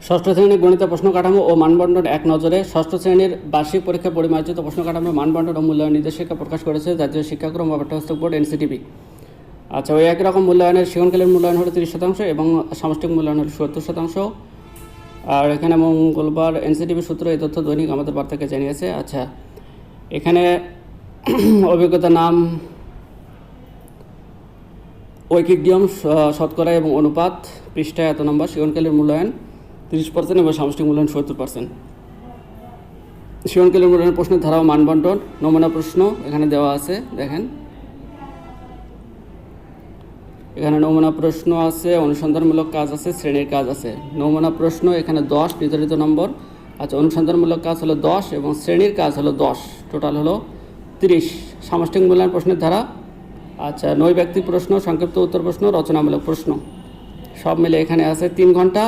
ষষ্ঠ শ্রেণীর গণিত প্রশ্ন কাঠামো ও মানবন্টন এক নজরে ষষ্ঠ শ্রেণীর বার্ষিক পরীক্ষা পরিমার্জিত প্রশ্ন কাঠামো মানবন্টন ও মূল্যায়ন নির্দেশিকা প্রকাশ করেছে জাতীয় শিক্ষাক্রম ও পাঠ্যপুস্তক বোর্ড এনসিটিবি। আচ্ছা, ওই একই রকম মূল্যায়নের সৃজনশীলের মূল্যায়ন হলো 30% এবং সামষ্টিক মূল্যায়ন হলো 70%। আর এখানে মঙ্গলবার এনসিটিভি সূত্র এই তথ্য দৈনিক আমাদের বার্তাকে জানিয়েছে। আচ্ছা, এখানে অভিজ্ঞতা নাম, ঐকিক নিয়ম, শতকরা এবং অনুপাত, পৃষ্ঠায় এত নম্বর, সৃজনশীলের মূল্যায়ন 30% এবং সামষ্টিক মূল্যায়ন 70%। সৃজনশীলের মূল্যায়নের প্রশ্নের ধারা ও মানবন্টন, নমুনা প্রশ্ন এখানে দেওয়া আছে, দেখেন এখানে নমুনা প্রশ্ন আছে, অনুসন্ধানমূলক কাজ আছে, শ্রেণীর কাজ আছে। নমুনা প্রশ্ন এখানে 10 নির্ধারিত নম্বর। আচ্ছা, অনুসন্ধানমূলক কাজ হলো 10 এবং শ্রেণীর কাজ হলো 10, টোটাল হলো 30। সামষ্টিক মূল্যায়ন প্রশ্নের ধারা, আচ্ছা, নৈর্ব্যক্তিক প্রশ্ন, সংক্ষিপ্ত উত্তর প্রশ্ন, রচনামূলক প্রশ্ন, সব মিলে এখানে আছে 3 ঘন্টা।